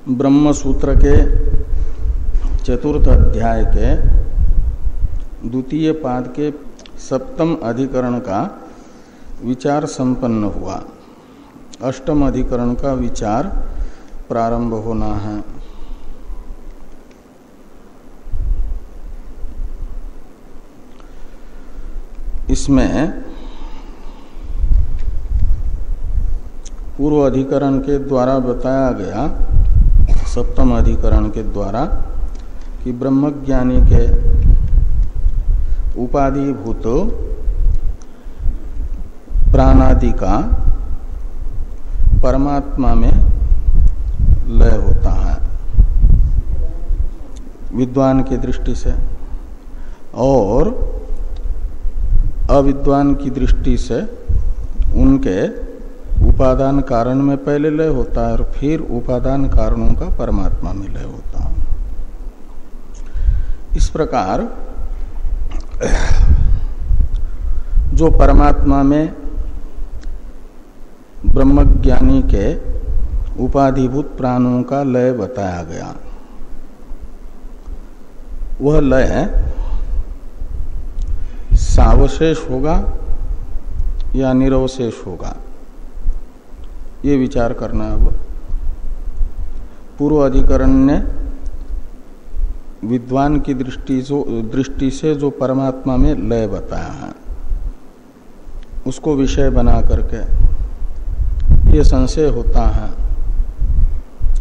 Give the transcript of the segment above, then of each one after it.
ब्रह्म सूत्र के चतुर्थ अध्याय के द्वितीय पाद के सप्तम अधिकरण का विचार संपन्न हुआ। अष्टम अधिकरण का विचार प्रारंभ होना है। इसमें पूर्व अधिकरण के द्वारा बताया गया, सप्तम अधिकरण के द्वारा, कि ब्रह्मज्ञानी के उपाधिभूत प्राणादि का परमात्मा में लय होता है विद्वान की दृष्टि से, और अविद्वान की दृष्टि से उनके उपादान कारण में पहले लय होता है और फिर उपादान कारणों का परमात्मा में लय होता है। इस प्रकार जो परमात्मा में ब्रह्मज्ञानी के उपाधिभूत प्राणों का लय बताया गया, वह लय सावशेष होगा या निरवशेष होगा, ये विचार करना है। अब पूर्व अधिकरण ने विद्वान की दृष्टि से जो परमात्मा में लय बताया है, उसको विषय बना करके ये संशय होता है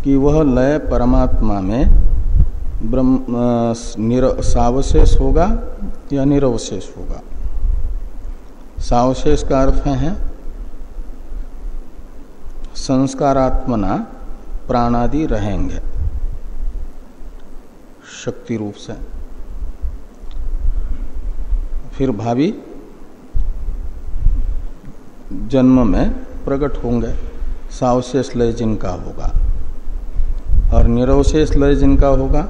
कि वह लय परमात्मा में सावशेष होगा या निरवशेष होगा। सावशेष का अर्थ है संस्कारात्मना प्राणादि रहेंगे शक्ति रूप से, फिर भावी जन्म में प्रकट होंगे, सावशेष लय जिनका होगा। और निरवशेष लय जिनका होगा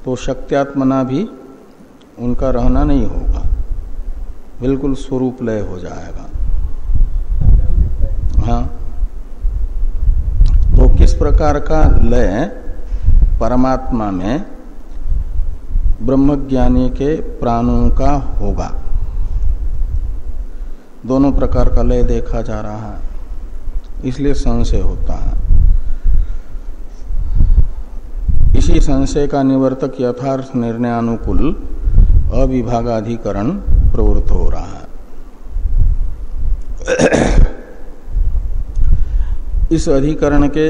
तो शक्त्यात्मना भी उनका रहना नहीं होगा, बिल्कुल स्वरूप लय हो जाएगा। हाँ, तो किस प्रकार का लय परमात्मा में ब्रह्मज्ञानी के प्राणों का होगा, दोनों प्रकार का लय देखा जा रहा है, इसलिए संशय होता है। इसी संशय का निवर्तक यथार्थ निर्णयानुकूल अविभागाधिकरण प्रवृत्त हो रहा है। इस अधिकरण के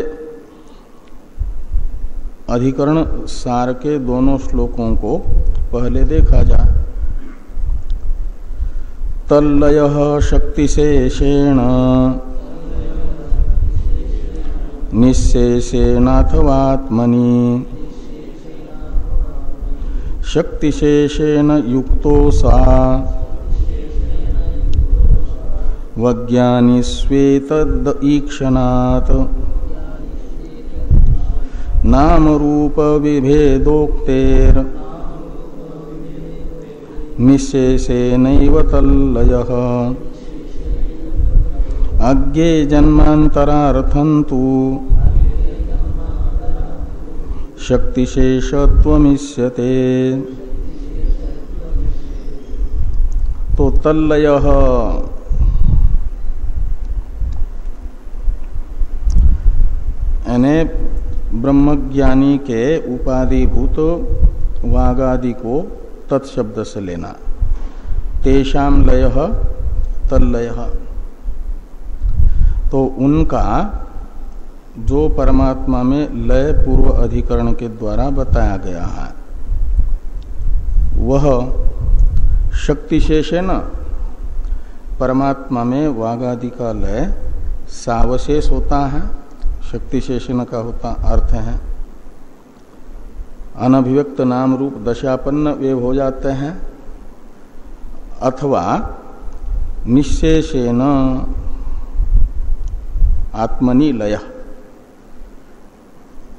अधिकरण सार के दोनों श्लोकों को पहले देखा जाए। तल्लयः शक्तिशेषेण निःशेषेणाथवात्मनि शक्तिशेषेण युक्तो सा वज्ञानी स्वेतदईक्षणात् नाम रूप विभेदोक्तेर निःशेषेनैव तल्लयः अज्ञे जन्मान्तरार्थन्तु शक्तिशेषत्वमिष्यते। तो तल्लयः यानी ब्रह्मज्ञानी के उपाधिभूत वागादि को तत्शब्द से लेना। तेषाम लयः तल्लयः, तो उनका जो परमात्मा में लय पूर्व अधिकरण के द्वारा बताया गया है, वह शक्तिशेष है न, परमात्मा में वागादि का लय सावशेष होता है, शक्तिशेषण का होता अर्थ है अनभिव्यक्त नाम रूप दशापन्न वे हो जाते हैं, अथवा निःशेषेण आत्मनि लय,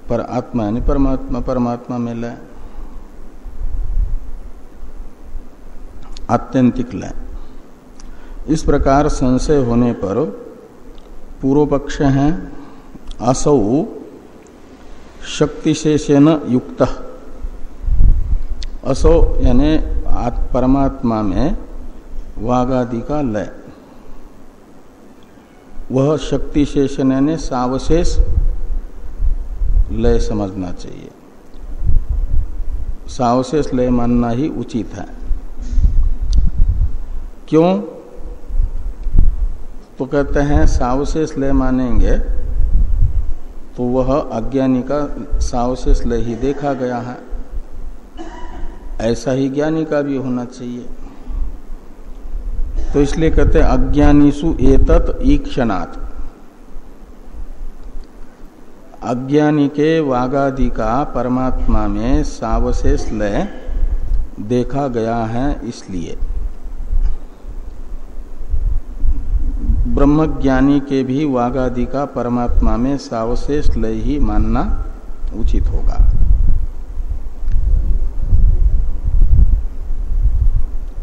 पर आत्मा यानी परमात्मा में लय, आत्यंतिक लय। इस प्रकार संशय होने पर पूर्व पक्ष है असौ शक्तिशेषेन युक्त असो यानी परमात्मा में वागादि का लय, वह शक्तिशेषण यानी सावशेष लय समझना चाहिए। सावशेष लय मानना ही उचित है। क्यों? तो कहते हैं सावशेष लय मानेंगे तो वह अज्ञानी का सावशेष लय ही देखा गया है, ऐसा ही ज्ञानी का भी होना चाहिए। तो इसलिए कहते हैं अज्ञानीसु एतत् ईक्षणात्, अज्ञानी के वागादि का परमात्मा में सावशेष लय देखा गया है। इसलिए ब्रह्मज्ञानी के भी वागादि का परमात्मा में सावशेष लय ही मानना उचित होगा।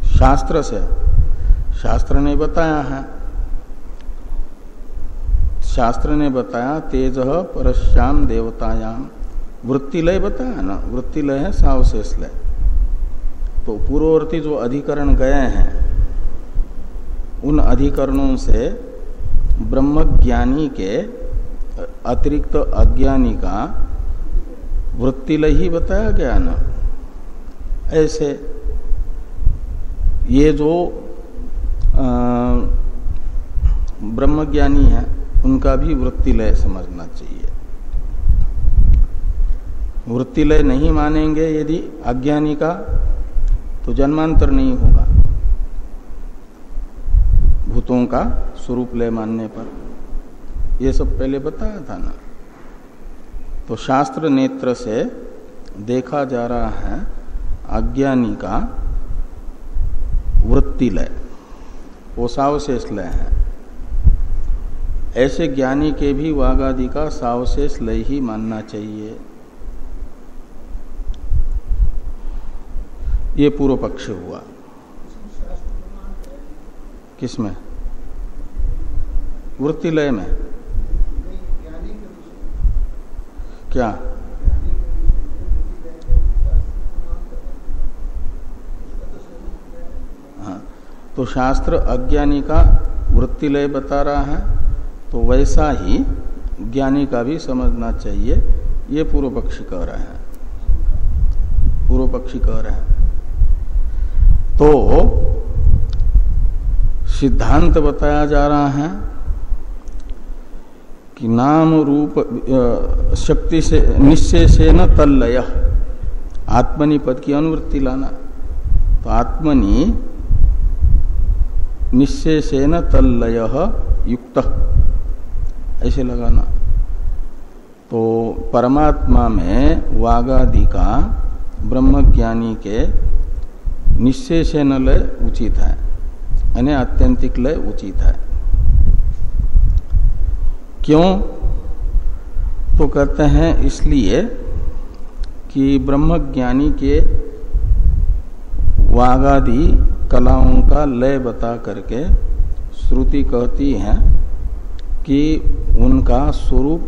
शास्त्र से, शास्त्र ने बताया है, शास्त्र ने बताया तेजः परश्याम देवतायाम, वृत्तिलय बताया ना, वृत्तिलय है सावशेष लय। तो पूर्ववर्ती जो अधिकरण गए हैं उन अधिकरणों से ब्रह्मज्ञानी के अतिरिक्त अज्ञानी का वृत्तिलय ही बताया गया ना। ऐसे ये जो ब्रह्मज्ञानी है उनका भी वृत्तिलय समझना चाहिए। वृत्तिलय नहीं मानेंगे यदि अज्ञानी का तो जन्मांतर नहीं होगा भूतों का स्वरूप लय मानने पर। ये सब पहले बताया था ना। तो शास्त्र नेत्र से देखा जा रहा है अज्ञानी का वृत्तिलय, वो सावशेष लय है। ऐसे ज्ञानी के भी वागादि का सावशेष लय ही मानना चाहिए। ये पूर्व पक्ष हुआ। किसमें? वृत्तिलय में। क्या? हाँ, तो शास्त्र अज्ञानी का वृत्तिलय बता रहा है, तो वैसा ही ज्ञानी का भी समझना चाहिए। ये पूर्व पक्षी कह रहे हैं, पूर्व पक्षी कह रहे हैं। तो सिद्धांत बताया जा रहा है कि नाम रूप शक्ति से निश्चेषेण तल्लय, आत्मनि पद की अनुवृत्ति लाना। तो आत्मनि निश्चेषेण तल्लय युक्त, ऐसे लगाना। तो परमात्मा में वागादि का ब्रह्मज्ञानी के निश्चेषेण लय उचित है, यानी आत्यंतिक लय उचित है। क्यों? तो कहते हैं इसलिए कि ब्रह्मज्ञानी के वागादि कलाओं का लय बता करके श्रुति कहती है कि उनका स्वरूप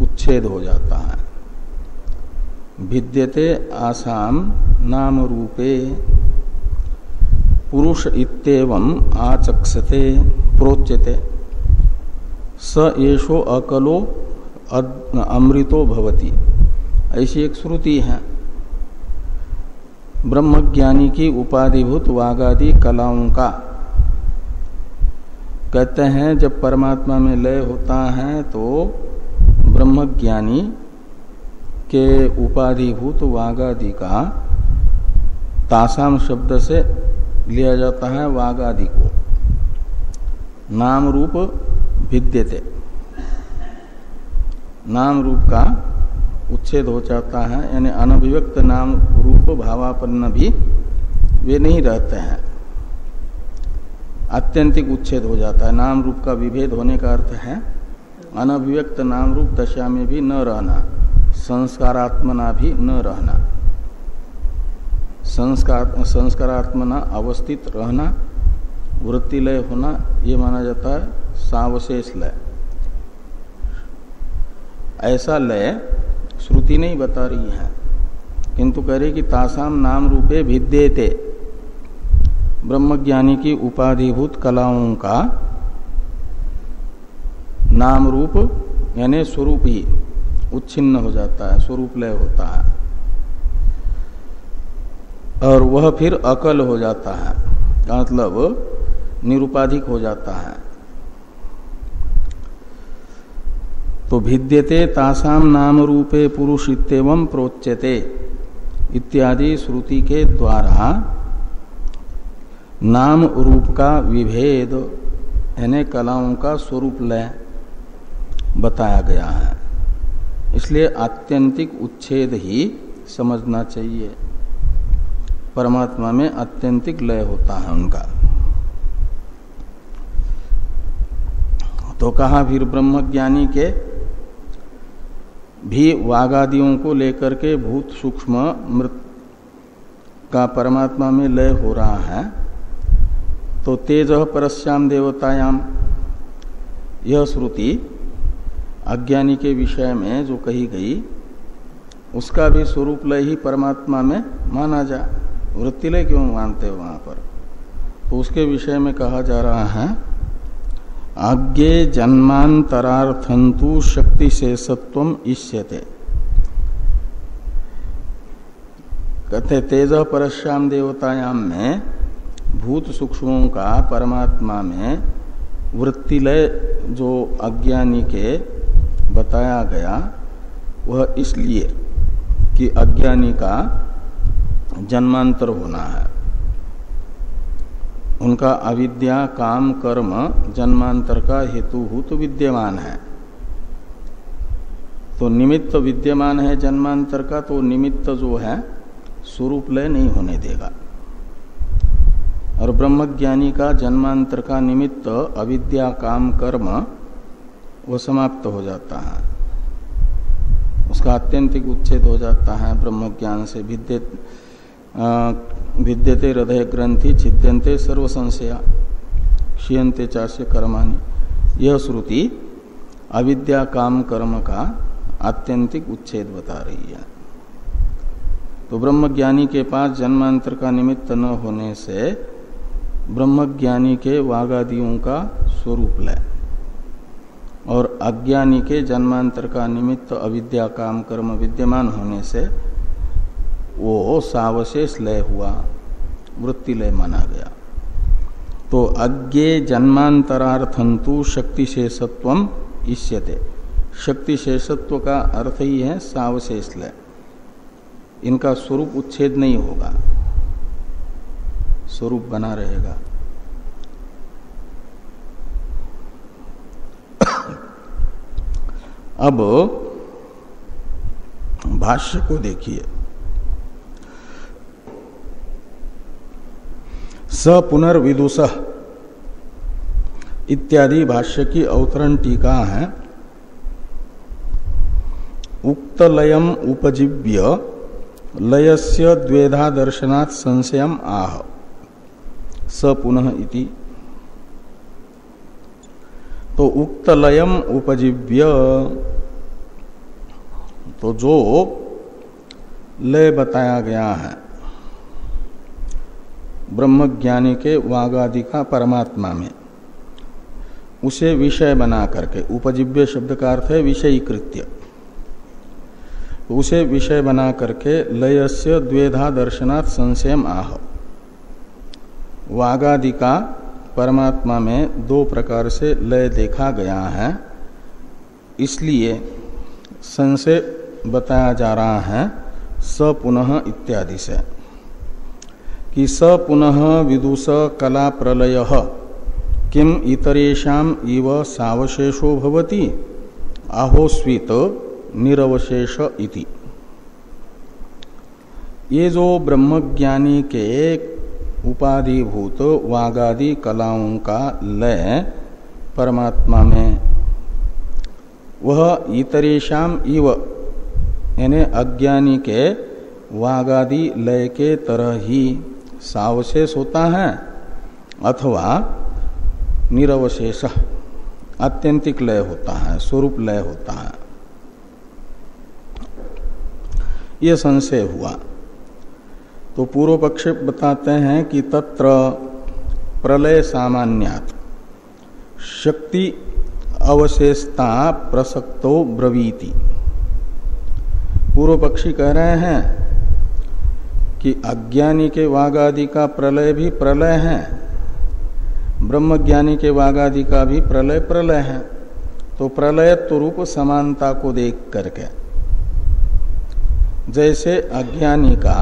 उच्छेद हो जाता है। भिद्यते आसाम नाम रूपे पुरुष इत्येवं आचक्षते प्रोच्यते स एषो अकलो अमृतो भवति, ऐसी एक श्रुति है। ब्रह्मज्ञानी की उपाधिभूत वागादि कलाओं का कहते हैं जब परमात्मा में लय होता है तो ब्रह्मज्ञानी के उपाधिभूत वागादि का तासाम शब्द से लिया जाता है वागादि को। नाम रूप भिद्यते, नाम रूप का उच्छेद हो जाता है, यानी अनभिव्यक्त नाम रूप भावापन्न भी वे नहीं रहते हैं, आत्यंतिक उच्छेद हो जाता है। नाम रूप का विभेद होने का अर्थ है अनभिव्यक्त नाम रूप दशा में भी न रहना, संस्कारात्मना भी न रहना। संस्कारात्मना अवस्थित रहना, वृत्तिलय होना, ये माना जाता है सावशेष लय। ऐसा लय श्रुति नहीं बता रही है, किंतु कह रही कि तासाम नाम रूपे भिद्येते, ब्रह्मज्ञानी की उपाधिभूत कलाओं का नाम रूप यानी स्वरूप ही उच्छिन्न हो जाता है, स्वरूप लय होता है, और वह फिर अकल हो जाता है, मतलब निरुपाधिक हो जाता है। तो भिद्यते तासाम नाम रूपे पुरुष इत्येवं प्रोच्यते इत्यादि श्रुति के द्वारा नाम रूप का विभेद यानी कलाओं का स्वरूप लय बताया गया है। इसलिए आत्यंतिक उच्छेद ही समझना चाहिए। परमात्मा में आत्यंतिक लय होता है उनका। तो कहा फिर ब्रह्मज्ञानी के भी वागादियों को लेकर के भूत सूक्ष्म मृत का परमात्मा में लय हो रहा है। तो तेजः परस्याम देवतायाम, यह श्रुति अज्ञानी के विषय में जो कही गई उसका भी स्वरूप लय ही परमात्मा में माना जा। वृत्तिलय क्यों मानते हो वहां पर? तो उसके विषय में कहा जा रहा है आज्ञे जन्मांतरार्थंतु शक्ति शेषत्वम इष्यते। कहते तेजः परस्याम देवतायाम में भूत सूक्ष्मों का परमात्मा में वृत्तिलय जो अज्ञानी के बताया गया वह इसलिए कि अज्ञानी का जन्मांतर होना है। उनका अविद्या काम कर्म जन्मांतर का हेतुभूत विद्यमान है। तो निमित्त विद्यमान है जन्मांतर का, तो निमित्त जो है स्वरूप लय नहीं होने देगा। और ब्रह्मज्ञानी का जन्मांतर का निमित्त अविद्या काम कर्म वो समाप्त हो जाता है, उसका आत्यंतिक उच्छेद हो जाता है। ब्रह्मज्ञान से भिद्यते हृदय ग्रंथि छिद्यन्ते सर्व संशया क्षीयन्ते चास्य कर्माणि। यह श्रुति अविद्या काम कर्म का आत्यंतिक उच्छेद बता रही है। तो ब्रह्मज्ञानी के पास जन्मांतर का निमित्त न होने से ब्रह्मज्ञानी के वागादियों का स्वरूप लय और अज्ञानी के जन्मांतर का निमित्त अविद्या काम कर्म विद्यमान होने से वो सावशेष लय हुआ, वृत्ति लय माना गया। तो अज्ञे जन्मांतरार्थंतु शक्ति शेषत्वम इष्यते। शक्ति शेषत्व का अर्थ ही है सावशेष लय। इनका स्वरूप उच्छेद नहीं होगा, स्वरूप बना रहेगा। अब भाष्य को देखिए। स पुनर्विदुषः इत्यादि भाष्य की अवतरण टीका है। उक्त लयम उपजीव्य लयस्य द्वेधा दर्शनात् संशयम आह स पुनः इति। तो उक्त लयम उपजीव्य, तो जो लय बताया गया है ब्रह्मज्ञानी के वागादि का परमात्मा में, उसे विषय बना करके, उपजीव्य शब्द का अर्थ है विषयीकृत्य, उसे विषय बना करके लयस्य द्वेधा दर्शनात् संशयम आह। वागादि का परमात्मा में दो प्रकार से लय देखा गया है, इसलिए संशय बताया जा रहा है स पुनः इत्यादि से कि स पुनः विदुष कला प्रलय किम इतरेषाम इव सावशेषो भवति आहोस्वित निरवशेष इति। ये जो ब्रह्मज्ञानी के उपाधिभूत वागादि कलाओं का लय परमात्मा में, वह इतरेषाम इव यानी अज्ञानी के वागादि लय के तरह ही सावशेष होता है अथवा निरवशेष आत्यंतिक लय होता है, स्वरूप लय होता है। ये संशय हुआ। तो पूर्व पक्ष बताते हैं कि तत्र प्रलय सामान्यात् शक्ति अवशेषता प्रसक्तो ब्रवीति। पूर्व पक्षी कह रहे हैं कि अज्ञानी के वागादि का प्रलय भी प्रलय है, ब्रह्मज्ञानी के वागादि का भी प्रलय प्रलय है। तो प्रलयत्व रूप समानता को देख करके जैसे अज्ञानी का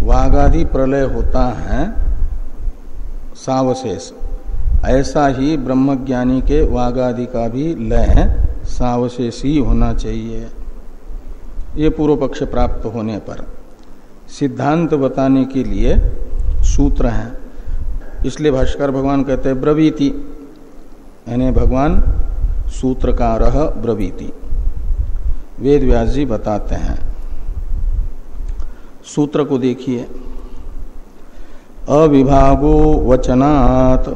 वागादि प्रलय होता है सावशेष, ऐसा ही ब्रह्मज्ञानी के वागादि का भी लय सावशेष ही होना चाहिए। ये पूर्व पक्ष प्राप्त होने पर सिद्धांत बताने के लिए सूत्र हैं। इसलिए भाष्कर भगवान कहते हैं ब्रवीति, यानी भगवान सूत्रकार ब्रवीति। वेद व्यास जी बताते हैं। सूत्र को देखिए, अविभागो वचनात्,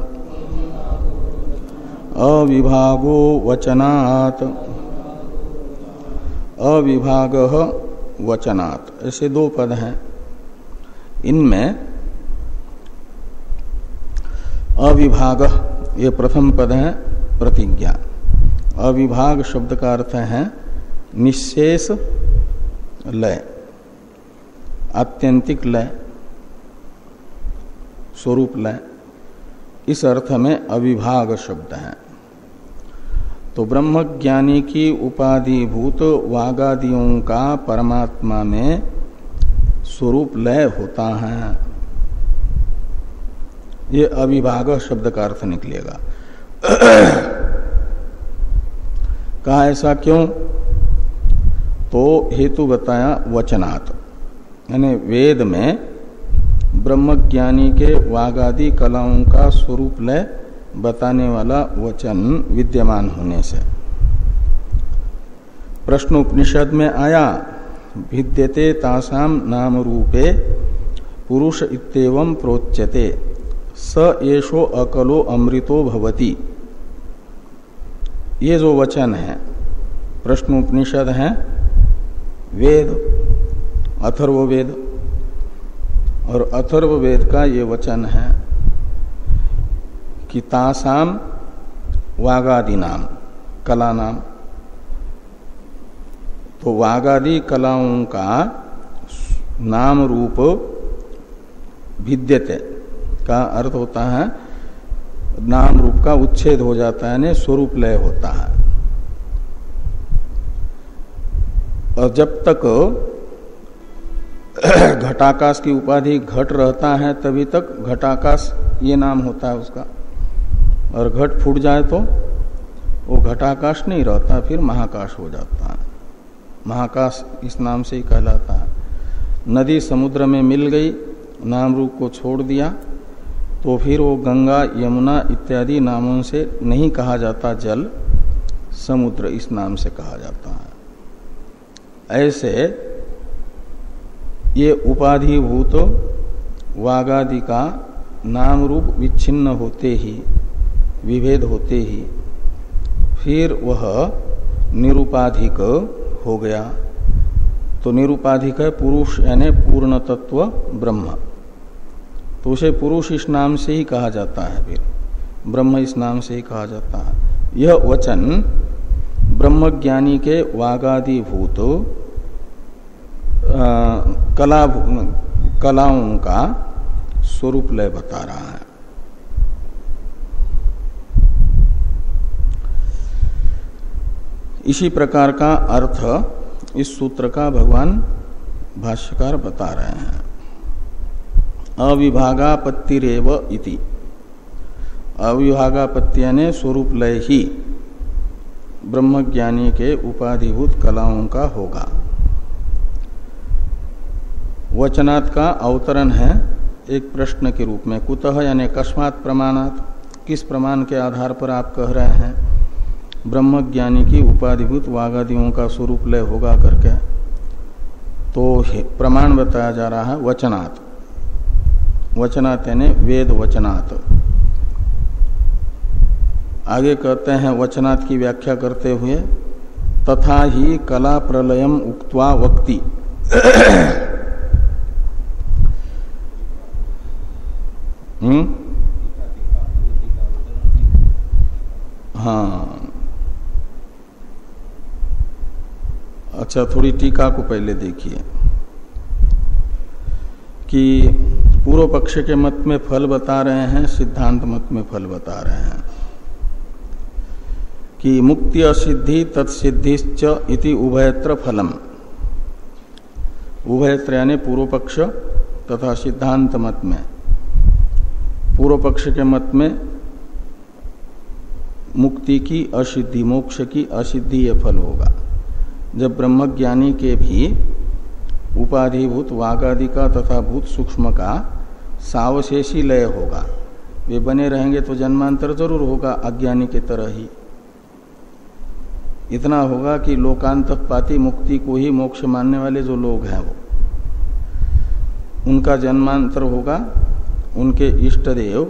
अविभागो वचनात्, अविभागः वचनात्, ऐसे दो पद हैं। इनमें अविभाग ये प्रथम पद है प्रतिज्ञा। अविभाग शब्द का अर्थ है निशेष लय, आत्यंतिक लय, स्वरूप लय, इस अर्थ में अविभाग शब्द है। तो ब्रह्मज्ञानी की उपाधिभूत वागादियों का परमात्मा में स्वरूप लय होता है, ये अविभाग शब्द का अर्थ निकलेगा। कहा ऐसा क्यों? तो हेतु बताया वचनात्, यानी वेद में ब्रह्मज्ञानी के वागादि कलाओं का स्वरूप लय बताने वाला वचन विद्यमान होने से। प्रश्नोपनिषद में आया भिद्यते तासाम नाम रूपे पुरुष इत्येवं प्रोच्यते स एषो अकलो अमृतो भवति। ये जो वचन है प्रश्नोपनिषद है वेद, अथर्ववेद, और अथर्ववेद का ये वचन है कि तासाम वागादि नाम कला नाम। तो वागादि कलाओं का नाम रूप भिद्यते का अर्थ होता है नाम रूप का उच्छेद हो जाता है, स्वरूप लय होता है। और जब तक घटाकाश की उपाधि घट रहता है तभी तक घटाकाश ये नाम होता है उसका, और घट फूट जाए तो वो घटाकाश नहीं रहता, फिर महाकाश हो जाता है। महाकाश इस नाम से ही कहलाता है। नदी समुद्र में मिल गई, नाम रूप को छोड़ दिया तो फिर वो गंगा यमुना इत्यादि नामों से नहीं कहा जाता, जल समुद्र इस नाम से कहा जाता है। ऐसे ये उपाधिभूत वागादि का नाम रूप विच्छिन्न होते ही, विभेद होते ही फिर वह निरुपाधिक हो गया। तो निरुपाधिक है पुरुष, यानी पूर्ण तत्व ब्रह्म। तो उसे पुरुष इस नाम से ही कहा जाता है, फिर ब्रह्म इस नाम से ही कहा जाता है। यह वचन ब्रह्मज्ञानी के वागादिभूत कलाओं का स्वरूप लय बता रहा है। इसी प्रकार का अर्थ इस सूत्र का भगवान भाष्यकार बता रहे हैं। अविभागापत्तिरेव इति, अविभागापत्ति यानी स्वरूप लय ही ब्रह्मज्ञानी के उपाधिभूत कलाओं का होगा। वचनात् का अवतरण है एक प्रश्न के रूप में, कुतः यानी कस्मात् प्रमाणात्, किस प्रमाण के आधार पर आप कह रहे हैं ब्रह्मज्ञानी की उपाधिभूत वागादियों का स्वरूप लय होगा करके। तो प्रमाण बताया जा रहा है वचनात्। वचनात् यानी वेद वचनात्। आगे कहते हैं वचनात् की व्याख्या करते हुए तथा ही कला प्रलयम उक्त्वा वक्ति। हाँ, अच्छा, थोड़ी टीका को पहले देखिए कि पूर्व पक्ष के मत में फल बता रहे हैं, सिद्धांत मत में फल बता रहे हैं कि मुक्ति असिद्धि तत्सिद्धिश्च इति उभयत्र फलम। उभयत्र यानी पूर्व पक्ष तथा सिद्धांत मत में। पूर्व पक्ष के मत में मुक्ति की असिद्धि, मोक्ष की असिद्धि ये फल होगा जब ब्रह्मज्ञानी के भी उपाधिभूत वागादि का तथा भूत सूक्ष्म का सावशेषी लय होगा। वे बने रहेंगे तो जन्मांतर जरूर होगा अज्ञानी की तरह ही। इतना होगा कि लोकांतपाती मुक्ति को ही मोक्ष मानने वाले जो लोग हैं वो, उनका जन्मांतर होगा उनके इष्ट देव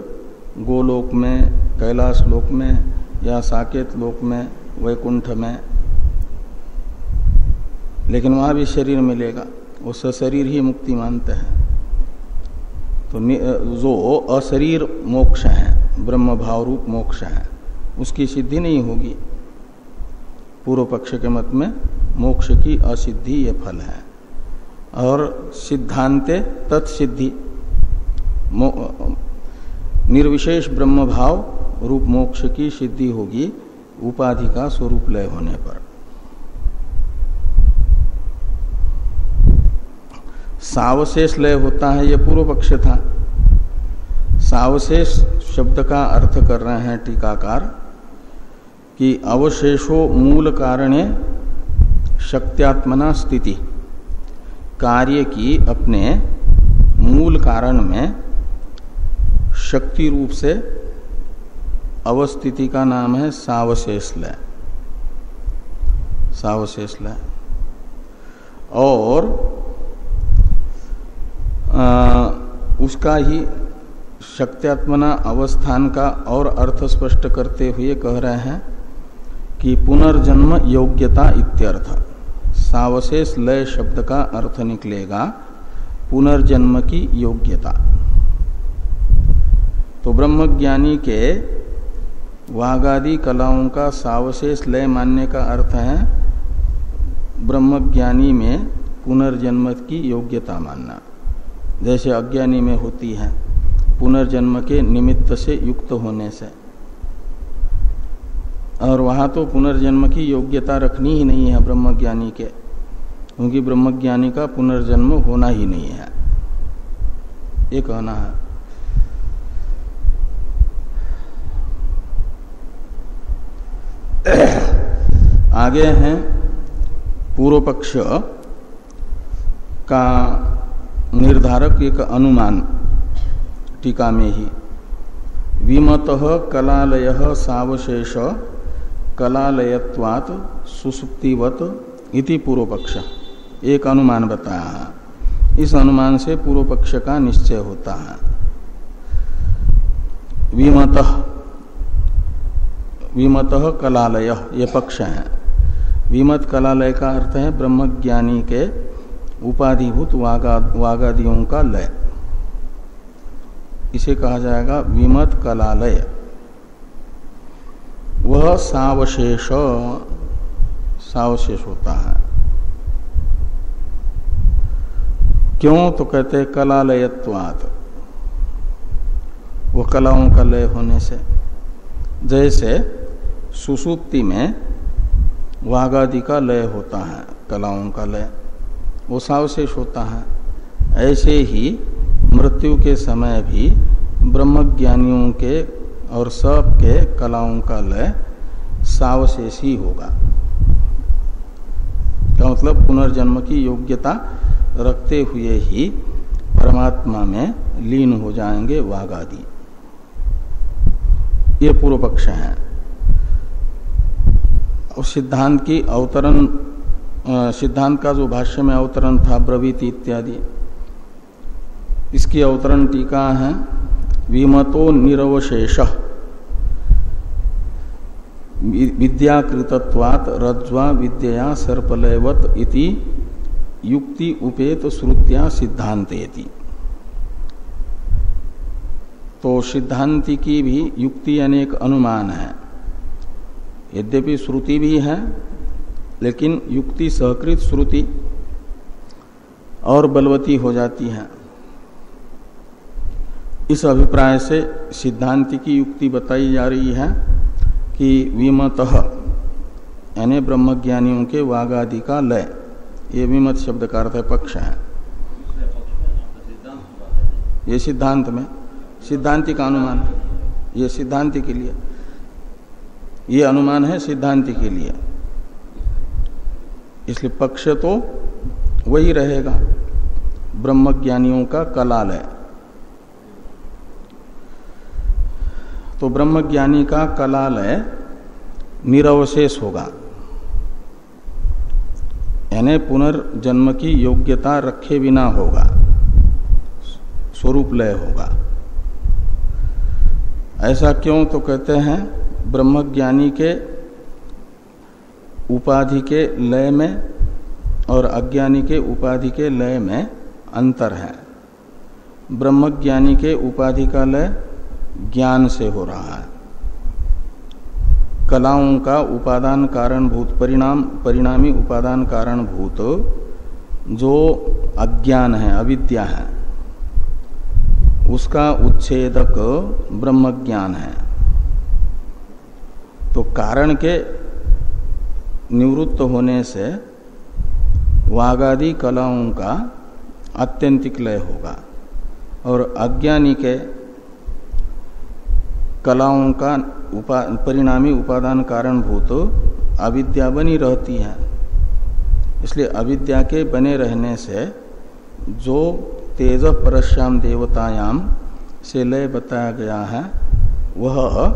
गोलोक में, कैलाश लोक में या साकेत लोक में, वैकुंठ में, लेकिन वहां भी शरीर मिलेगा, वो सशरीर ही मुक्ति मानते हैं। तो जो अशरीर मोक्ष है, ब्रह्म भाव रूप मोक्ष है, उसकी सिद्धि नहीं होगी। पूर्व पक्ष के मत में मोक्ष की असिद्धि ये फल है। और सिद्धांते तत्सिद्धि, निर्विशेष ब्रह्म भाव रूप मोक्ष की सिद्धि होगी उपाधि का स्वरूप लय होने पर। सावशेष लय होता है, ये पूर्व पक्ष था। सावशेष शब्द का अर्थ कर रहे हैं टीकाकार कि अवशेषो मूल कारणे शक्त्यात्मना स्थिति, कार्य की अपने मूल कारण में शक्ति रूप से अवस्थिति का नाम है सावशेष लय। सावशेष लय। और उसका ही शक्त्यात्मना अवस्थान का और अर्थ स्पष्ट करते हुए कह रहे हैं कि पुनर्जन्म योग्यता इत्यर्थ। सावशेष लय शब्द का अर्थ निकलेगा पुनर्जन्म की योग्यता। तो ब्रह्मज्ञानी के वागादि कलाओं का सावशेष लय मानने का अर्थ है ब्रह्मज्ञानी में पुनर्जन्म की योग्यता मानना, जैसे अज्ञानी में होती है पुनर्जन्म के निमित्त से युक्त होने से। और वहां तो पुनर्जन्म की योग्यता रखनी ही नहीं है ब्रह्मज्ञानी के, क्योंकि ब्रह्मज्ञानी का पुनर्जन्म होना ही नहीं है, ये कहना है। आगे हैं पूर्व पक्ष का निर्धारक एक अनुमान टीका में ही। विमतः कलालयः सावशेष कलालयत्वात् सुसुप्तिवत इति पूर्व पक्ष, एक अनुमान बताया है। इस अनुमान से पूर्व पक्ष का निश्चय होता है। विमतः कलालय ये पक्ष है। विमत कलालय का अर्थ है ब्रह्मज्ञानी के उपाधिभूत वागादियों का लय, इसे कहा जाएगा विमत कलालय। वह सावशेष होता है। क्यों? तो कहते हैं कलालयत्वात्, वो कलाओं का लय होने से। जैसे सुसुप्ति में वागादि का लय होता है, कलाओं का लय, वो सावशेष होता है। ऐसे ही मृत्यु के समय भी ब्रह्मज्ञानियों के और सब के कलाओं का लय सावशेष ही होगा। क्या मतलब? पुनर्जन्म की योग्यता रखते हुए ही परमात्मा में लीन हो जाएंगे वागादि। ये पूर्व पक्ष है। और सिद्धांत की अवतरण, सिद्धांत का जो भाष्य में अवतरण था ब्रवीति इत्यादि, इसकी अवतरण टीका है विमतो निरवशेष। विद्याकृतत्वात् रज्ज्वा विद्यया सर्पलयवत इति युक्ति उपेत श्रुत्या सिद्धांतेति। तो सिद्धांति की भी युक्ति अनेक अनुमान है। यद्यपि श्रुति भी है, लेकिन युक्ति सहकृत श्रुति और बलवती हो जाती है। इस अभिप्राय से सिद्धांति की युक्ति बताई जा रही है कि विमतः यानी ब्रह्मज्ञानियों के वागादि का लय, ये विमत शब्द का अर्थ है पक्ष है। ये सिद्धांत में सिद्धांति का अनुमान, ये सिद्धांति के लिए, ये अनुमान है सिद्धांति के लिए, इसलिए पक्ष तो वही रहेगा, ब्रह्मज्ञानियों का कलालय। तो ब्रह्मज्ञानी का कलालय निरवशेष होगा, यानी पुनर्जन्म की योग्यता रखे बिना होगा, स्वरूप लय होगा। ऐसा क्यों? तो कहते हैं ब्रह्मज्ञानी के उपाधि के लय में और अज्ञानी के उपाधि के लय में अंतर है। ब्रह्मज्ञानी के उपाधि का लय ज्ञान से हो रहा है। कलाओं का उपादान कारणभूत परिणामी उपादान कारणभूत जो अज्ञान है, अविद्या है, उसका उच्छेदक ब्रह्मज्ञान है। तो कारण के निवृत्त होने से वागादि कलाओं का आत्यंतिक लय होगा और अज्ञानी के कलाओं का परिणामी उपादान कारणभूत अविद्या बनी रहती है। इसलिए अविद्या के बने रहने से जो तेज परश्याम देवतायाम से लय बताया गया है, वह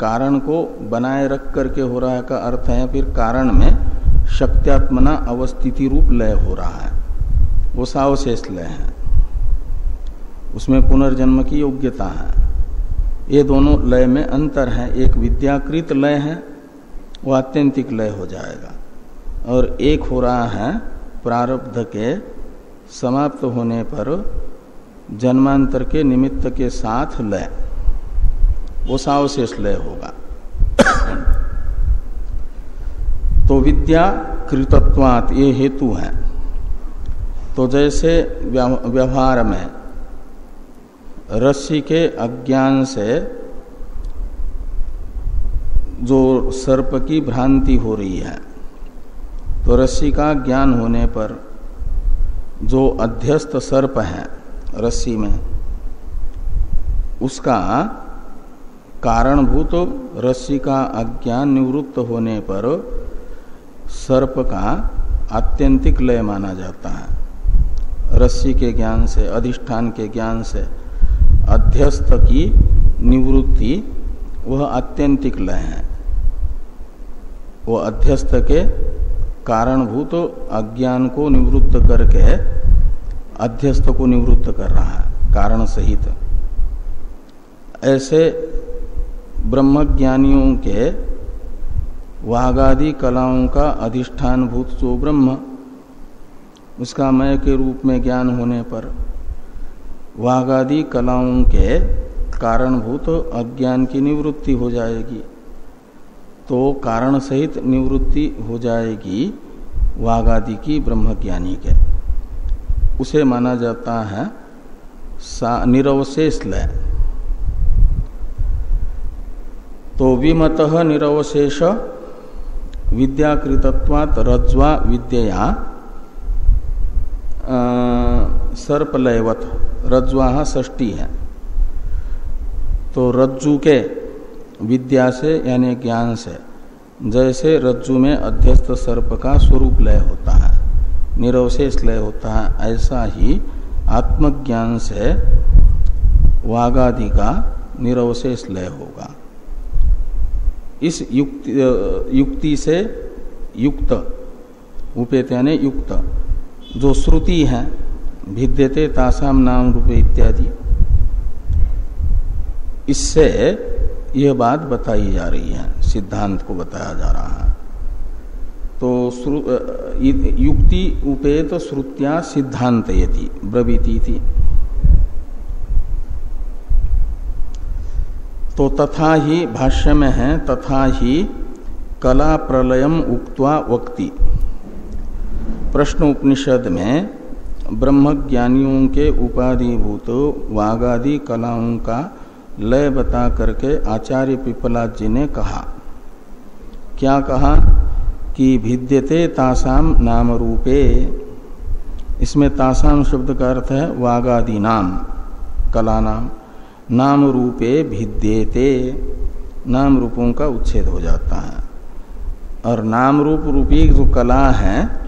कारण को बनाए रख करके हो रहा है का अर्थ है फिर कारण में शक्त्यात्मना अवस्थिति रूप लय हो रहा है, वो सावशेष लय है, उसमें पुनर्जन्म की योग्यता है। ये दोनों लय में अंतर है। एक विद्याकृत लय है, वो आत्यंतिक लय हो जाएगा, और एक हो रहा है प्रारब्ध के समाप्त होने पर जन्मांतर के निमित्त के साथ लय, वो सावशेष लय होगा। तो विद्या कृतत्वात् ये हेतु है। तो जैसे व्यवहार में रस्सी के अज्ञान से जो सर्प की भ्रांति हो रही है, तो रस्सी का ज्ञान होने पर जो अध्यस्त सर्प है रस्सी में, उसका कारणभूत रस्सी का अज्ञान निवृत्त होने पर सर्प का आत्यंतिक लय माना जाता है। रस्सी के ज्ञान से, अधिष्ठान के ज्ञान से अध्यस्त की निवृत्ति वह आत्यंतिक लय है। वो अध्यस्त के कारणभूत अज्ञान को निवृत्त करके अध्यस्त को निवृत्त कर रहा है कारण सहित। ऐसे ब्रह्मज्ञानियों के वागादि कलाओं का अधिष्ठानभूत जो ब्रह्म, उसका मय के रूप में ज्ञान होने पर वागादि कलाओं के कारणभूत अज्ञान की निवृत्ति हो जाएगी। तो कारण सहित निवृत्ति हो जाएगी वागादि की ब्रह्मज्ञानी के, उसे माना जाता है निरवशेष लय। तो विमतः निरवशेष विद्याकृतत्वात् रज्ज्वा विद्यया सर्पलयवत, रज्ज्वा षष्ठी है। तो रज्जु के विद्या से यानी ज्ञान से जैसे रज्जु में अध्यस्त सर्प का स्वरूप लय होता है, निरवशेष लय होता है, ऐसा ही आत्मज्ञान से वागादि का निरवशेष लय होगा। इस युक्ति से युक्त, उपेत यानी युक्त, जो श्रुति है भिद्यते तासाम नाम रूपे इत्यादि, इससे यह बात बताई जा रही है। सिद्धांत को बताया जा रहा है। तो युक्ति उपेत श्रुत्या सिद्धांतयति ब्रवीति थी। तो तथा ही भाष्य में है, तथा ही कला प्रलयम उक्त्वा वक्ति। प्रश्न उपनिषद में ब्रह्मज्ञानियों के उपाधिभूत वागादि कलाओं का लय बता करके आचार्य पिपलाद जी ने कहा, क्या कहा कि भिद्यते तासाम नाम रूपे। इसमें तासाम शब्द का अर्थ है वागादि नाम, कला नाम। नाम रूपे भिद्येते, नाम रूपों का उच्छेद हो जाता है। और नाम रूप रूपी जो कला है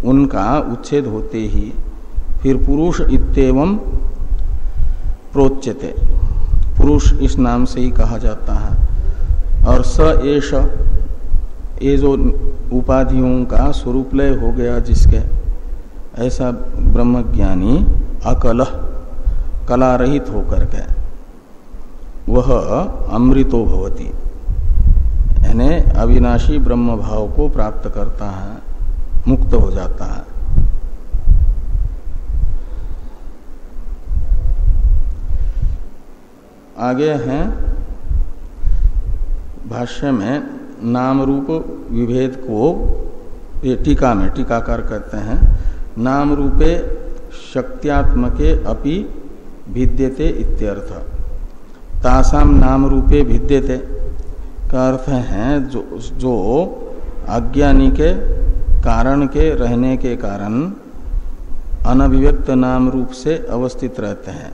उनका उच्छेद होते ही फिर पुरुष इत्येवं प्रोच्यते, पुरुष इस नाम से ही कहा जाता है। और स एष, ये जो उपाधियों का स्वरूपलय हो गया जिसके, ऐसा ब्रह्मज्ञानी अकलह, कला रहित होकर के वह अमृतो भवति, यानी अविनाशी ब्रह्म भाव को प्राप्त करता है, मुक्त हो जाता है। आगे हैं भाष्य में नाम रूप विभेद को, ये टीका में टीकाकार कहते हैं, नाम रूपे शक्त्यात्मके अपि भिद्यते इत्यर्थ। तासाम नाम रूपे भिद्यते का अर्थ है जो अज्ञानी के कारण के रहने के कारण अनभिव्यक्त नाम रूप से अवस्थित रहते हैं,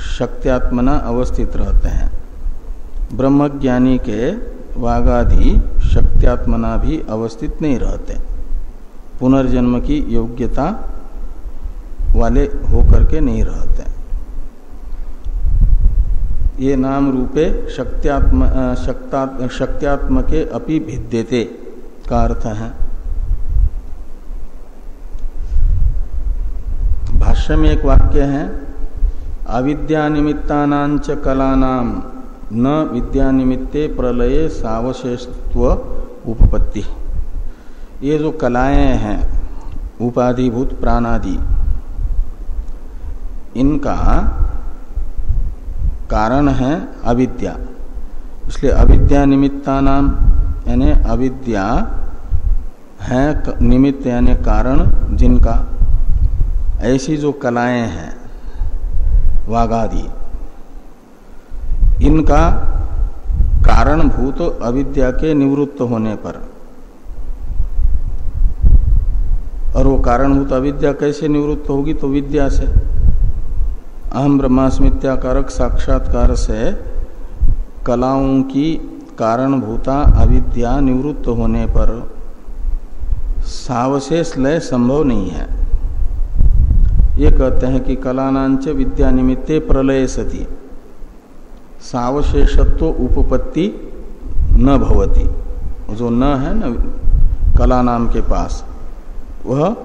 शक्त्यात्मना अवस्थित रहते हैं। ब्रह्मज्ञानी के वागादि शक्त्यात्मना भी अवस्थित नहीं रहते, पुनर्जन्म की योग्यता वाले होकर के नहीं रहते। ये नाम रूपे शक्त्यात्मके अपि भिद्यते का अर्थ है। भाष्य में एक वाक्य है, अविद्या निमित्तानांच कलानाम न विद्या निमित्ते प्रलये सावशेषत्व उपपत्ति। ये जो कलाएं हैं उपाधिभूत प्राणादि, इनका कारण है अविद्या, इसलिए अविद्या निमित्ता नाम, यानी अविद्या है निमित्त यानी कारण जिनका, ऐसी जो कलाएं हैं वागादि, इनका कारणभूत अविद्या के निवृत्त होने पर, और वो कारणभूत अविद्या कैसे निवृत्त होगी, तो विद्या से, अहम ब्रह्मास्मित्याकारक साक्षात्कार से कलाओं की कारणभूता अविद्या निवृत्त होने पर सावशेष लय संभव नहीं है। ये कहते हैं कि कलानांच विद्या निमित्ते प्रलय सति सावशेषत्व उपपत्ति न भवति। जो न है न कला नाम के पास, वह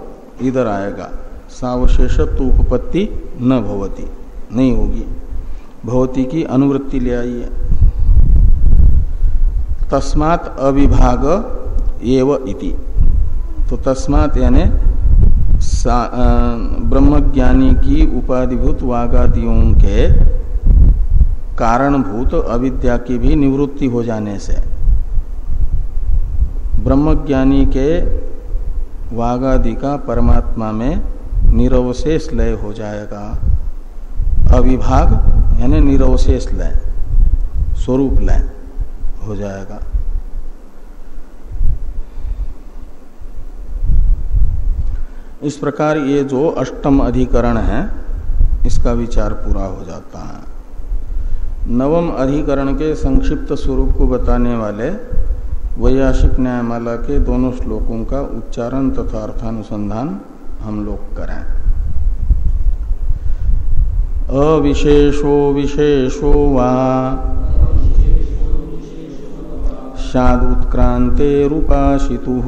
इधर आएगा, सावशेषत्व उपपत्ति न भवति, नहीं होगी। भवति की अनुवृत्ति ले आइए। तस्मात् अविभाग एव इति, तो तस्मात् यानी ब्रह्मज्ञानी की उपाधिभूत वागादियों के कारणभूत अविद्या की भी निवृत्ति हो जाने से ब्रह्मज्ञानी के वागादि का परमात्मा में निरवशेष लय हो जाएगा। अविभाग यानी निरवशेष लय, स्वरूप लय हो जाएगा। इस प्रकार ये जो अष्टम अधिकरण है, इसका विचार पूरा हो जाता है। नवम अधिकरण के संक्षिप्त स्वरूप को बताने वाले वैयासिक न्यायमाला के दोनों श्लोकों का उच्चारण तथा अर्थानुसंधान हम लोग करें। अविशेषो विशेषो वा शादुत्क्रांतेरुपाशितुः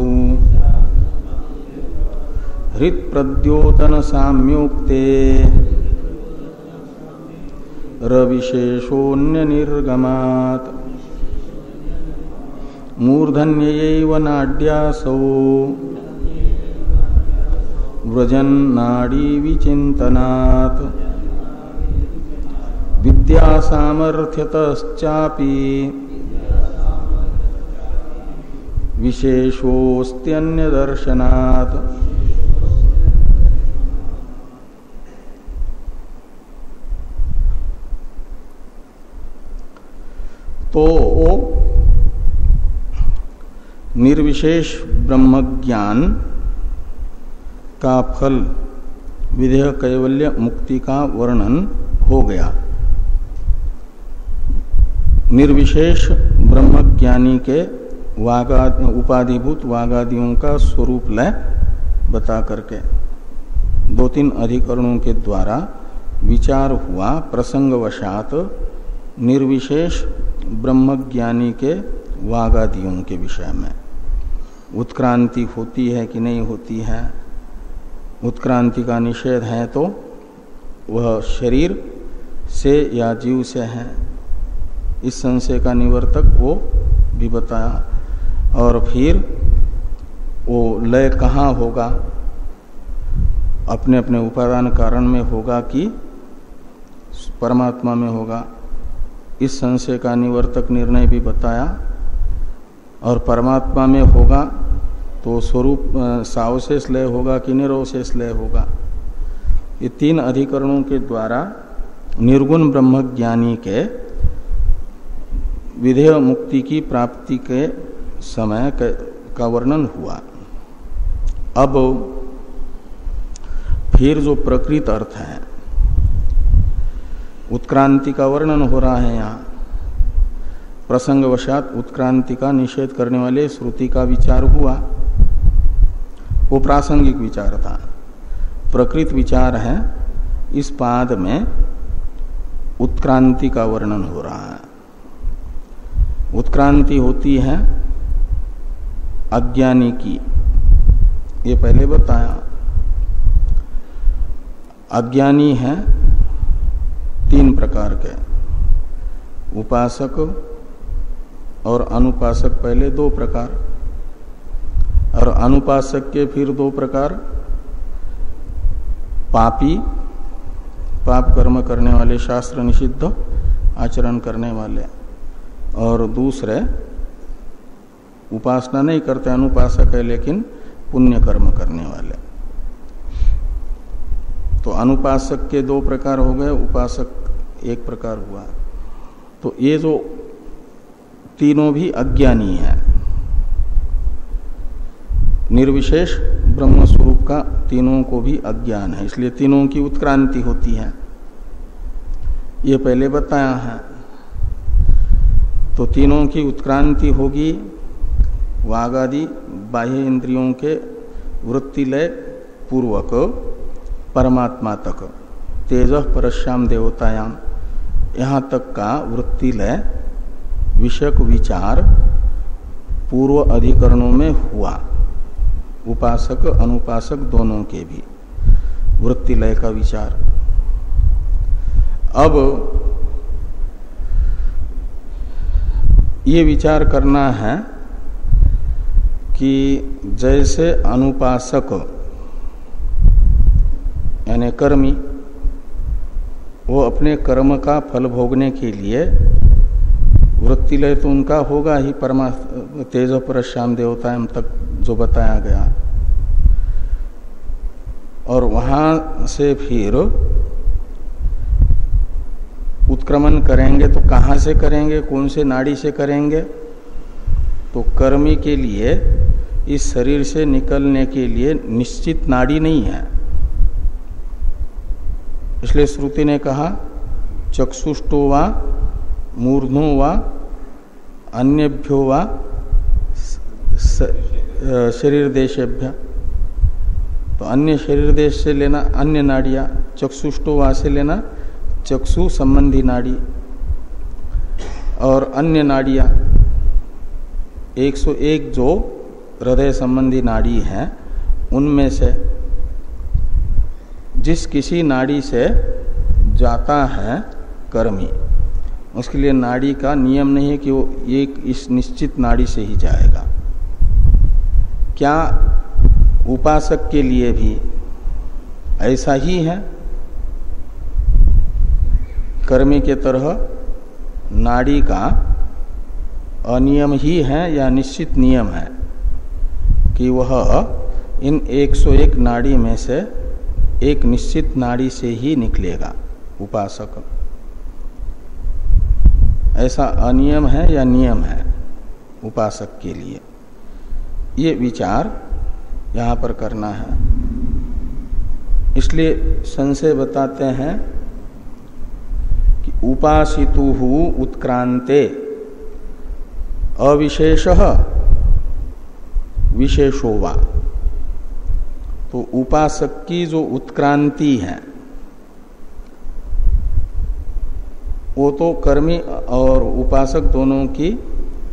हृत्प्रद्योतन साम्योक्ते रविशेषोऽन्य निर्गमात्। मूर्धन्यैव नाड्यासौ व्रजन् नाड़ी विचिन्तनात् विद्यासामर्थ्यतश्चापि विशेषोऽस्त्यन्यदर्शनात्। तो निर्विशेष ब्रह्मज्ञान का फल विधेय कैवल्य मुक्ति का वर्णन हो गया। निर्विशेष ब्रह्मज्ञानी के उपाधिभूत वागादियों का स्वरूप लय बता करके दो तीन अधिकरणों के द्वारा विचार हुआ प्रसंगवशात निर्विशेष ब्रह्मज्ञानी के वागादियों के विषय में। उत्क्रांति होती है कि नहीं होती है, उत्क्रांति का निषेध है तो वह शरीर से या जीव से है, इस संशय का निवर्तक वो भी बताया। और फिर वो लय कहाँ होगा, अपने अपने उपादान कारण में होगा कि परमात्मा में होगा, इस संशय का निवर्तक निर्णय भी बताया। और परमात्मा में होगा तो स्वरूप सावशेष लय होगा कि निरवशेष लय होगा। ये तीन अधिकरणों के द्वारा निर्गुण ब्रह्मज्ञानी के विधेय मुक्ति की प्राप्ति के समय का वर्णन हुआ। अब फिर जो प्रकृत अर्थ है, उत्क्रांति का वर्णन हो रहा है यहाँ। प्रसंगवशात उत्क्रांति का निषेध करने वाले श्रुति का विचार हुआ, वो प्रासंगिक विचार था। प्रकृत विचार है इस पाद में उत्क्रांति का वर्णन हो रहा है। उत्क्रांति होती है अज्ञानी की, ये पहले बताया। अज्ञानी है तीन प्रकार के, उपासक और अनुपासक पहले दो प्रकार, और अनुपासक के फिर दो प्रकार, पापी पाप कर्म करने वाले, शास्त्र निषिद्ध आचरण करने वाले, और दूसरे उपासना नहीं करते, अनुपासक है लेकिन पुण्य कर्म करने वाले। तो अनुपासक के दो प्रकार हो गए, उपासक एक प्रकार हुआ। तो ये जो तीनों भी अज्ञानी है, निर्विशेष ब्रह्म स्वरूप का तीनों को भी अज्ञान है, इसलिए तीनों की उत्क्रांति होती है, ये पहले बताया है। तो तीनों की उत्क्रांति होगी वागादि बाह्य इंद्रियों के वृत्ति लय पूर्वक परमात्मा तक, तेजः परश्याम देवतायाम, यहाँ तक का वृत्ति लय विषयक विचार पूर्व अधिकरणों में हुआ। उपासक अनुपासक दोनों के भी वृत्ति लय का विचार। अब ये विचार करना है कि जैसे अनुपासक यानी कर्मी, वो अपने कर्म का फल भोगने के लिए वृत्ति लय तो उनका होगा ही, परमात्मा तेज परश्याम देवताएं तक जो बताया गया, और वहां से फिर उत्क्रमण करेंगे तो कहाँ से करेंगे, कौन से नाड़ी से करेंगे? तो कर्मी के लिए इस शरीर से निकलने के लिए निश्चित नाड़ी नहीं है, इसलिए श्रुति ने कहा चक्षुष्टो वा मूर्धो वा अन्यभ्यो वा शरीर देशेभ्य। तो अन्य शरीर देश से लेना अन्य नाड़ियां, चक्षुष्टो वा से लेना चक्षु संबंधी नाड़ी, और अन्य नाड़ियां 101 जो हृदय संबंधी नाड़ी हैं उनमें से जिस किसी नाड़ी से जाता है कर्मी, उसके लिए नाड़ी का नियम नहीं है कि वो एक इस निश्चित नाड़ी से ही जाएगा। क्या उपासक के लिए भी ऐसा ही है? कर्मी के तरह नाड़ी का अनियम ही है या निश्चित नियम है कि वह इन 101 नाड़ी में से एक निश्चित नाड़ी से ही निकलेगा उपासक? ऐसा अनियम है या नियम है उपासक के लिए? ये विचार यहाँ पर करना है। इसलिए संशय बताते हैं कि उपासितुः उत्क्रांते अविशेषः विशेषो वा। तो उपासक की जो उत्क्रांति है वो तो कर्मी और उपासक दोनों की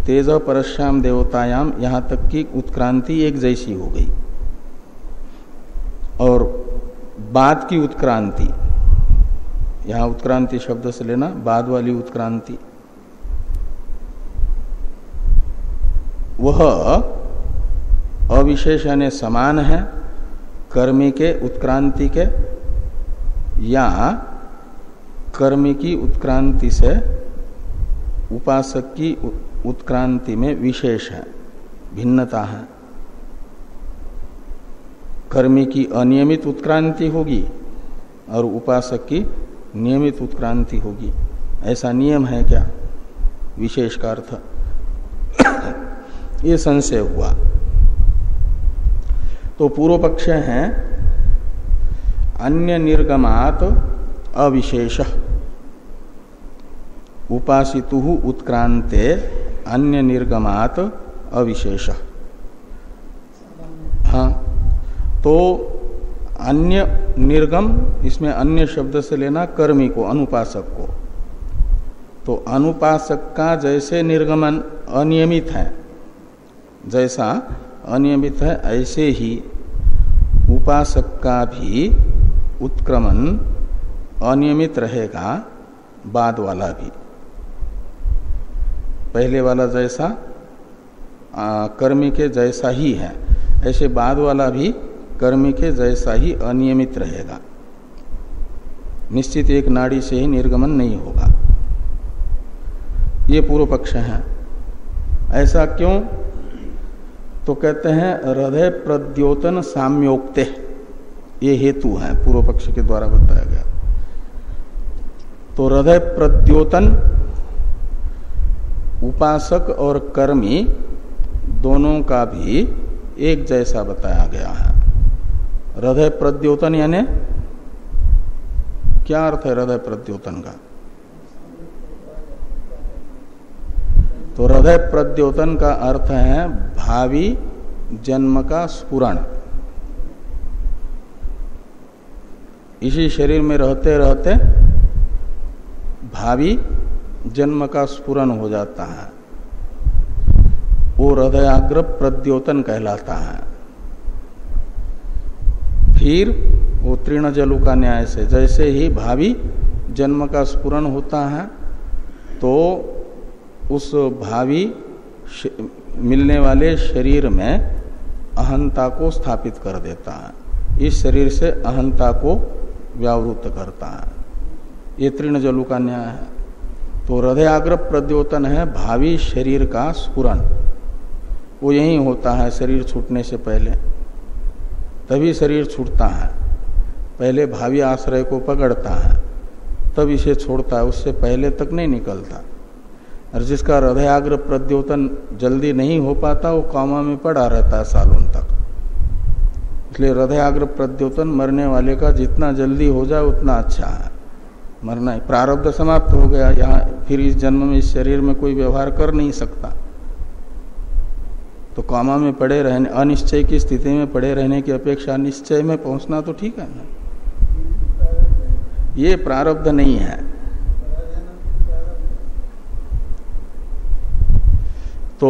तेज परश्याम देवतायाम यहाँ तक की उत्क्रांति एक जैसी हो गई। और बाद की उत्क्रांति, यहाँ उत्क्रांति शब्द से लेना बाद वाली उत्क्रांति, वह अविशेष यानी समान है कर्मी के उत्क्रांति के, या कर्मी की उत्क्रांति से उपासक की उत्क्रांति में विशेष है, भिन्नता है। कर्मी की अनियमित उत्क्रांति होगी और उपासक की नियमित उत्क्रांति होगी। ऐसा नियम है क्या? विशेष का अर्थ ये संशय हुआ। तो पूर्व पक्ष है अन्य निर्गमात अविशेष, उपासितुः उत्क्रांते अन्य निर्गमात अविशेष। हाँ, तो अन्य निर्गम, इसमें अन्य शब्द से लेना कर्मी को, अनुपासक को। तो अनुपासक का जैसे निर्गमन अनियमित है, जैसा अनियमित है, ऐसे ही उपासक का भी उत्क्रमण अनियमित रहेगा, बाद वाला भी। पहले वाला जैसा कर्मी के जैसा ही है, ऐसे बाद वाला भी कर्मी के जैसा ही अनियमित रहेगा। निश्चित एक नाड़ी से ही निर्गमन नहीं होगा। ये पूर्व पक्ष है। ऐसा क्यों? तो कहते हैं हृदय प्रद्योतन साम्योक्ते, ये हेतु है पूर्व पक्ष के द्वारा बताया गया। तो हृदय प्रद्योतन उपासक और कर्मी दोनों का भी एक जैसा बताया गया है। हृदय प्रद्योतन यानी क्या अर्थ है हृदय प्रद्योतन का? तो हृदय प्रद्योतन का अर्थ है भावी जन्म का स्फुरण। इसी शरीर में रहते रहते भावी जन्म का स्फुरण हो जाता है, वो हृदयाग्र प्रद्योतन कहलाता है। फिर वो तीर्ण जलु का न्याय से जैसे ही भावी जन्म का स्फुरण होता है तो उस भावी मिलने वाले शरीर में अहंता को स्थापित कर देता है, इस शरीर से अहंता को व्यावृत्त करता है। ये तीर्ण जलु का न्याय है। तो हृदयाग्र प्रद्योतन है भावी शरीर का स्फुरण, वो यही होता है शरीर छूटने से पहले, तभी शरीर छूटता है। पहले भावी आश्रय को पकड़ता है तब इसे छोड़ता है, उससे पहले तक नहीं निकलता। और जिसका हृदयाग्र प्रद्योतन जल्दी नहीं हो पाता वो कॉमा में पड़ा रहता है सालों तक। इसलिए हृदयाग्र प्रद्योतन मरने वाले का जितना जल्दी हो जाए उतना अच्छा है। मरना ही प्रारब्ध समाप्त हो गया, यहाँ फिर इस जन्म में इस शरीर में कोई व्यवहार कर नहीं सकता। तो कॉमा में पड़े रहने, अनिश्चय की स्थिति में पड़े रहने की अपेक्षा निश्चय में पहुंचना तो ठीक है ना। ये प्रारब्ध नहीं है। तो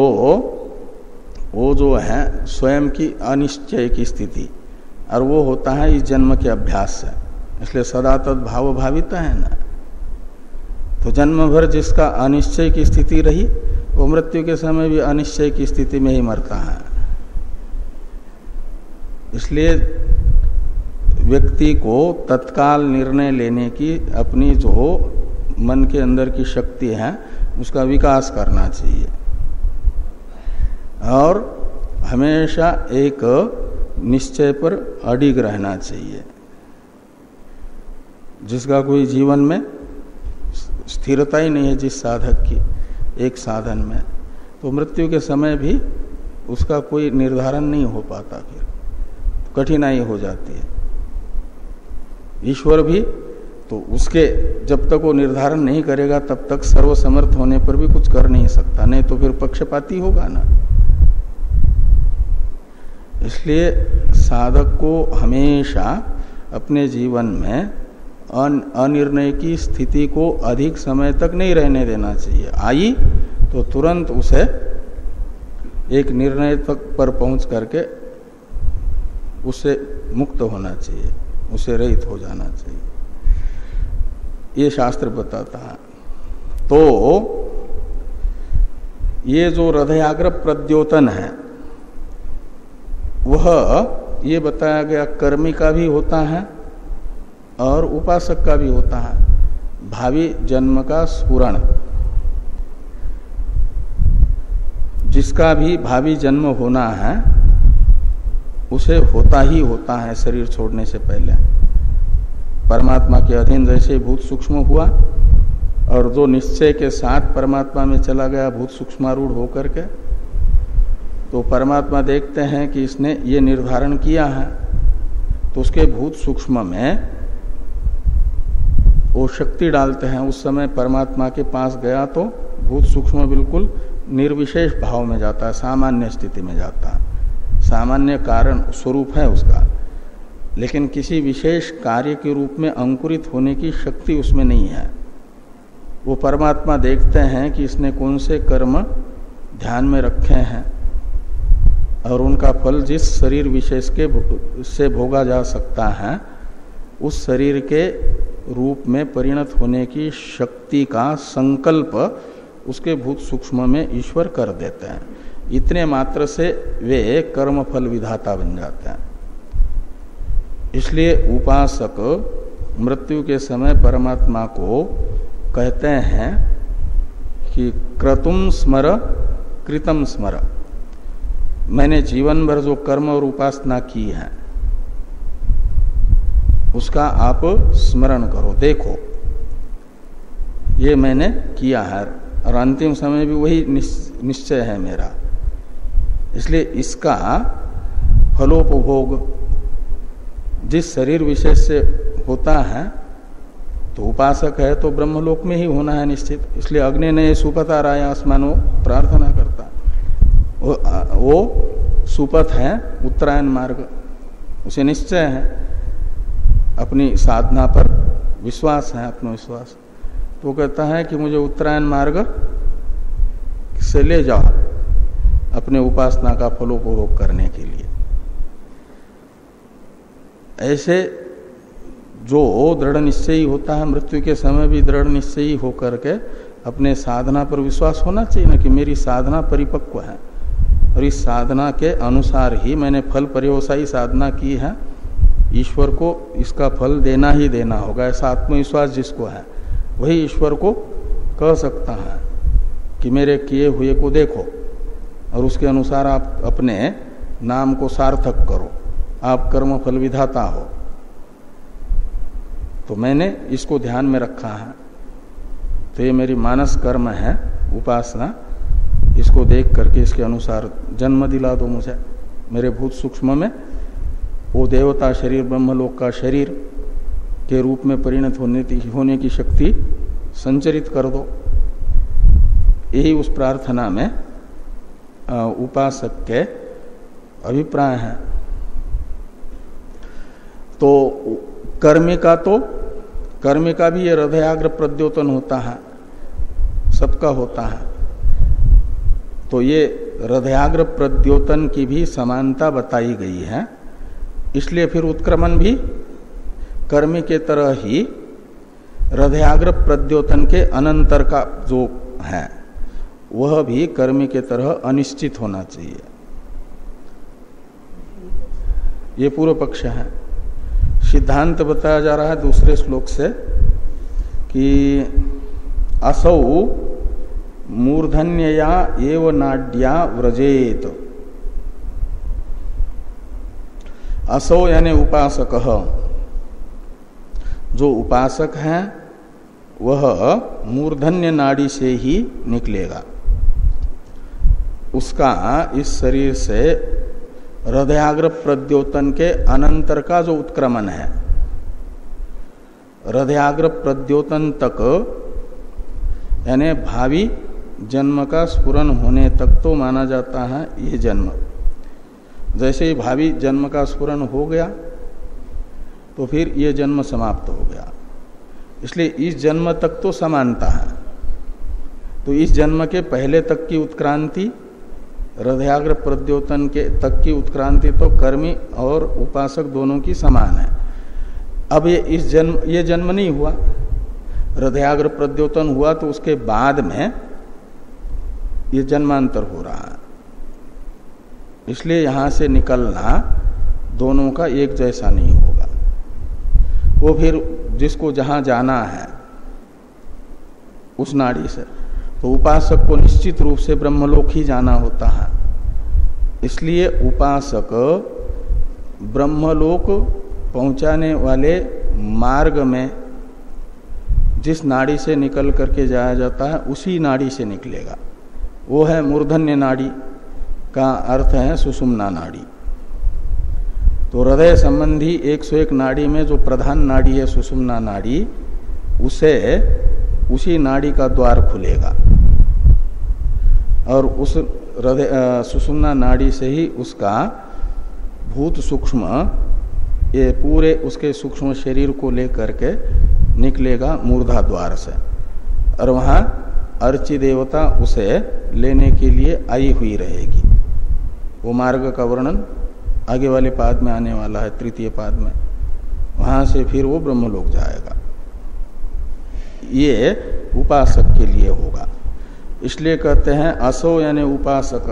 वो जो है स्वयं की अनिश्चय की स्थिति, और वो होता है इस जन्म के अभ्यास से। इसलिए सदा तद भाव भावित है ना। तो जन्म भर जिसका अनिश्चय की स्थिति रही वो मृत्यु के समय भी अनिश्चय की स्थिति में ही मरता है। इसलिए व्यक्ति को तत्काल निर्णय लेने की अपनी जो मन के अंदर की शक्ति है उसका विकास करना चाहिए और हमेशा एक निश्चय पर अडिग रहना चाहिए। जिसका कोई जीवन में स्थिरता ही नहीं है जिस साधक की एक साधन में, तो मृत्यु के समय भी उसका कोई निर्धारण नहीं हो पाता, फिर कठिनाई हो जाती है। ईश्वर भी तो उसके जब तक वो निर्धारण नहीं करेगा तब तक सर्वसमर्थ होने पर भी कुछ कर नहीं सकता, नहीं तो फिर पक्षपाती होगा ना। इसलिए साधक को हमेशा अपने जीवन में अनिर्णय की स्थिति को अधिक समय तक नहीं रहने देना चाहिए। आई तो तुरंत उसे एक निर्णय तक पर पहुंच करके उससे मुक्त होना चाहिए, उससे रहित हो जाना चाहिए, ये शास्त्र बताता है। तो ये जो हृदयाग्र प्रद्योतन है वह ये बताया गया कर्मी का भी होता है और उपासक का भी होता है। भावी जन्म का स्फुरण, जिसका भी भावी जन्म होना है उसे होता ही होता है शरीर छोड़ने से पहले। परमात्मा के अधीन जैसे भूत सूक्ष्म हुआ और जो निश्चय के साथ परमात्मा में चला गया भूत सूक्ष्मारूढ़ होकर के, तो परमात्मा देखते हैं कि इसने ये निर्धारण किया है, तो उसके भूत सूक्ष्म में वो शक्ति डालते हैं। उस समय परमात्मा के पास गया तो भूत सूक्ष्म बिल्कुल निर्विशेष भाव में जाता है, सामान्य स्थिति में जाता है, सामान्य कारण स्वरूप है उसका, लेकिन किसी विशेष कार्य के रूप में अंकुरित होने की शक्ति उसमें नहीं है। वो परमात्मा देखते हैं कि इसने कौन से कर्म ध्यान में रखे हैं और उनका फल जिस शरीर विशेष के से भोगा जा सकता है उस शरीर के रूप में परिणत होने की शक्ति का संकल्प उसके भूत सूक्ष्म में ईश्वर कर देते हैं। इतने मात्र से वे कर्म फल विधाता बन जाते हैं। इसलिए उपासक मृत्यु के समय परमात्मा को कहते हैं कि क्रतुम स्मर कृतम स्मर, मैंने जीवन भर जो कर्म और उपासना की है उसका आप स्मरण करो, देखो ये मैंने किया है और अंतिम समय भी वही निश्चय है मेरा। इसलिए इसका फलोपभोग जिस शरीर विशेष से होता है, तो उपासक है तो ब्रह्मलोक में ही होना है निश्चित। इसलिए अग्नि ने सुपथ राय आसमानो प्रार्थना करता, वो सुपथ है उत्तरायण मार्ग, उसे निश्चय है, अपनी साधना पर विश्वास है, आत्मविश्वास। तो कहता है कि मुझे उत्तरायण मार्ग से ले जाओ अपने उपासना का फलोपभोग करने के लिए। ऐसे जो दृढ़ निश्चयी होता है मृत्यु के समय भी दृढ़ निश्चयी होकर के अपने साधना पर विश्वास होना चाहिए ना, कि मेरी साधना परिपक्व है और इस साधना के अनुसार ही मैंने फल पर्यवसायी साधना की है, ईश्वर को इसका फल देना ही देना होगा। ऐसा आत्मविश्वास जिसको है वही ईश्वर को कह सकता है कि मेरे किए हुए को देखो और उसके अनुसार आप अपने नाम को सार्थक करो, आप कर्म फल विधाता हो। तो मैंने इसको ध्यान में रखा है, तो ये मेरी मानस कर्म है उपासना, इसको देख करके इसके अनुसार जन्म दिला दो मुझे, मेरे भूत सूक्ष्म में वो देवता शरीर ब्रह्मलोक का शरीर के रूप में परिणत होने की शक्ति संचरित कर दो। यही उस प्रार्थना में उपासक के अभिप्राय है। तो कर्मी का भी ये हृदयाग्र प्रद्योतन होता है, सबका होता है। तो ये हृदयाग्र प्रद्योतन की भी समानता बताई गई है। इसलिए फिर उत्क्रमण भी कर्मी के तरह ही हृदयाग्र प्रद्योतन के अनंतर का जो है वह भी कर्मी के तरह अनिश्चित होना चाहिए। ये पूर्व पक्ष है। सिद्धांत बताया जा रहा है दूसरे श्लोक से कि असौ मूर्धन्यया एव नाड्या व्रजेत। असौ यानी उपासक, जो उपासक है वह मूर्धन्य नाड़ी से ही निकलेगा। उसका इस शरीर से हृदयाग्र प्रद्योतन के अनंतर का जो उत्क्रमण है, हृदयाग्र प्रद्योतन तक यानी भावी जन्म का स्फुरन होने तक तो माना जाता है ये जन्म। जैसे ही भावी जन्म का स्फुरन हो गया तो फिर ये जन्म समाप्त हो गया। इसलिए इस जन्म तक तो समानता है। तो इस जन्म के पहले तक की उत्क्रांति, हृदयाग्र प्रद्योतन के तक की उत्क्रांति तो कर्मी और उपासक दोनों की समान है। अब ये जन्म नहीं हुआ, हृदयाग्र प्रद्योतन हुआ तो उसके बाद में ये जन्मांतर हो रहा है। इसलिए यहां से निकलना दोनों का एक जैसा नहीं होगा। वो फिर जिसको जहां जाना है उस नाड़ी से, तो उपासक को निश्चित रूप से ब्रह्मलोक ही जाना होता है। इसलिए उपासक ब्रह्मलोक पहुंचाने वाले मार्ग में जिस नाड़ी से निकल करके जाया जाता है उसी नाड़ी से निकलेगा। वो है मूर्धन्य नाड़ी, का अर्थ है सुषुम्ना नाड़ी। तो हृदय संबंधी 101 नाड़ी में जो प्रधान नाड़ी है सुषुम्ना नाड़ी, उसी नाड़ी का द्वार खुलेगा और उस हृदय सुषुम्ना नाड़ी से ही उसका भूत सूक्ष्म ये पूरे उसके सूक्ष्म शरीर को लेकर के निकलेगा मूर्धा द्वार से, और वहां अर्ची देवता उसे लेने के लिए आई हुई रहेगी। वो मार्ग का वर्णन आगे वाले पाद में आने वाला है, तृतीय पाद में। वहां से फिर वो ब्रह्मलोक जाएगा। ये उपासक के लिए होगा। इसलिए कहते हैं असो यानी उपासक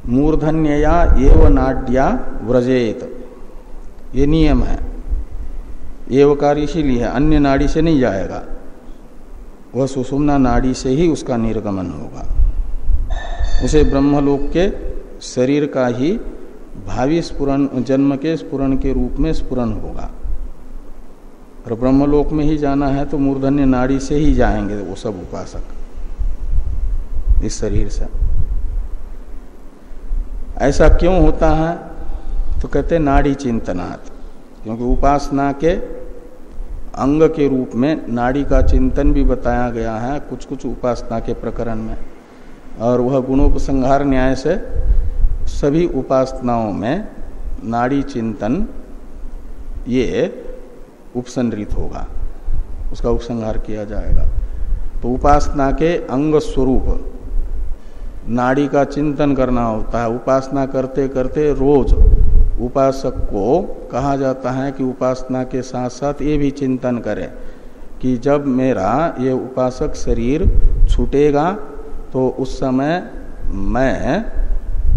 मूर्धन्यया एव नाड्या व्रजेत। ये नियम है, एवकार इसीलिए है, अन्य नाड़ी से नहीं जाएगा। वह सुषुम्ना नाड़ी से ही उसका निर्गमन होगा। उसे ब्रह्मलोक के शरीर का ही भावी स्फुरन, जन्म के स्फुरन के रूप में स्फुरन होगा। और ब्रह्मलोक में ही जाना है तो मूर्धन्य नाड़ी से ही जाएंगे वो सब उपासक इस शरीर से। ऐसा क्यों होता है? तो कहते नाड़ी चिंतनात्, क्योंकि उपासना के अंग के रूप में नाड़ी का चिंतन भी बताया गया है कुछ कुछ उपासना के प्रकरण में। और वह गुणोपसंहार न्याय से सभी उपासनाओं में नाड़ी चिंतन ये उपसंहृत होगा, उसका उपसंहार किया जाएगा। तो उपासना के अंग स्वरूप नाड़ी का चिंतन करना होता है। उपासना करते करते रोज उपासक को कहा जाता है कि उपासना के साथ साथ ये भी चिंतन करे कि जब मेरा ये उपासक शरीर छूटेगा तो उस समय मैं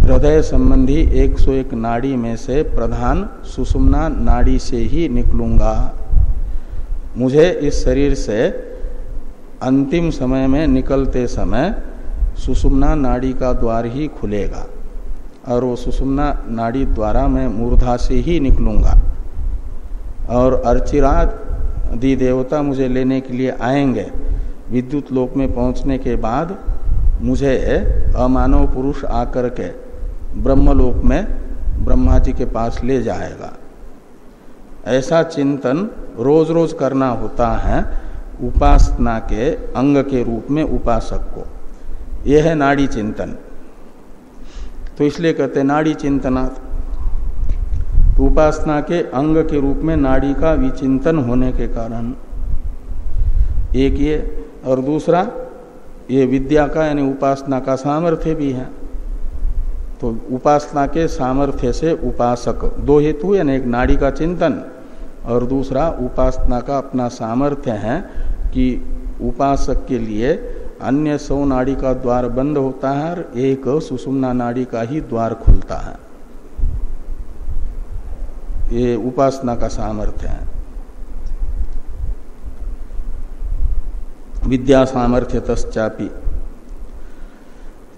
हृदय संबंधी 101 नाड़ी में से प्रधान सुषुम्ना नाड़ी से ही निकलूंगा। मुझे इस शरीर से अंतिम समय में निकलते समय सुषुम्ना नाड़ी का द्वार ही खुलेगा और वो सुषुम्ना नाड़ी द्वारा मैं मूर्धा से ही निकलूंगा। और अर्चिरादि देवता मुझे लेने के लिए आएंगे। विद्युत लोक में पहुंचने के बाद मुझे अमानव पुरुष आकर के ब्रह्मलोक में ब्रह्मा जी के पास ले जाएगा। ऐसा चिंतन रोज रोज करना होता है उपासना के अंग के रूप में उपासक को। यह है नाड़ी चिंतन। तो इसलिए कहते नाड़ी चिंतनात्। तो उपासना के अंग के रूप में नाड़ी का विचिंतन होने के कारण एक ये, और दूसरा ये विद्या का यानी उपासना का सामर्थ्य भी है। तो उपासना के सामर्थ्य से उपासक, दो हेतु है ना, एक नाड़ी का चिंतन और दूसरा उपासना का अपना सामर्थ्य है कि उपासक के लिए अन्य 100 नाड़ी का द्वार बंद होता है और एक सुषुम्ना नाड़ी का ही द्वार खुलता है। ये उपासना का सामर्थ्य है। विद्या सामर्थ्य तश्चापि।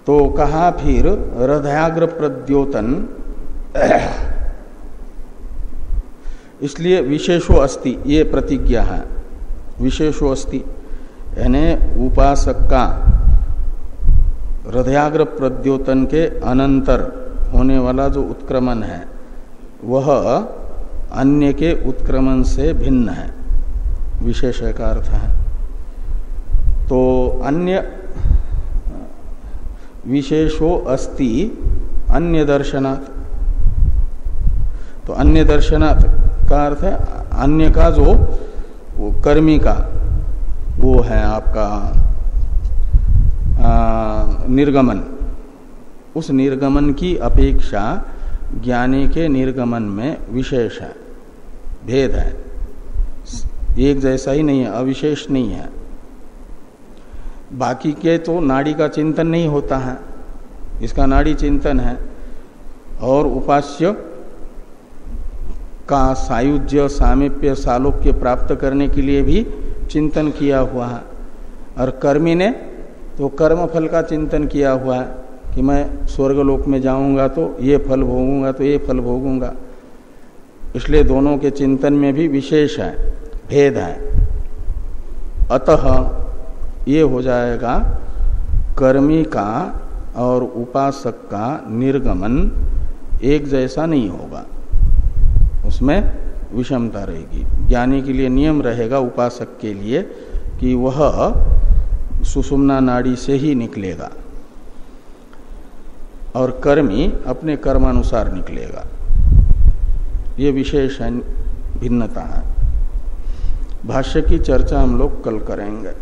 तो कहा फिर हृदयाग्र प्रद्योतन, इसलिए विशेषो अस्ति, ये प्रतिज्ञा है। विशेषो अस्ति यानी उपासक का हृदयाग्र प्रद्योतन के अनंतर होने वाला जो उत्क्रमण है वह अन्य के उत्क्रमण से भिन्न है, विशेष का अर्थ है। तो अन्य विशेषो अस्ति अन्य दर्शनात्, तो अन्य दर्शनात् का अर्थ है अन्य का जो वो कर्मी का वो है आपका निर्गमन, उस निर्गमन की अपेक्षा ज्ञानी के निर्गमन में विशेष है, भेद है, एक जैसा ही नहीं है, अविशेष नहीं है। बाकी के तो नाड़ी का चिंतन नहीं होता है, इसका नाड़ी चिंतन है, और उपास्य का सायुज्य सामीप्य सालोक्य प्राप्त करने के लिए भी चिंतन किया हुआ है। और कर्मी ने तो कर्म फल का चिंतन किया हुआ है कि मैं स्वर्गलोक में जाऊंगा तो ये फल भोगूंगा, तो ये फल भोगूंगा। इसलिए दोनों के चिंतन में भी विशेष है, भेद है। अतः ये हो जाएगा कर्मी का और उपासक का निर्गमन एक जैसा नहीं होगा, उसमें विषमता रहेगी। ज्ञानी के लिए नियम रहेगा उपासक के लिए कि वह सुषुम्ना नाड़ी से ही निकलेगा और कर्मी अपने कर्मानुसार निकलेगा। ये विशेष भिन्नता है। भाष्य की चर्चा हम लोग कल करेंगे।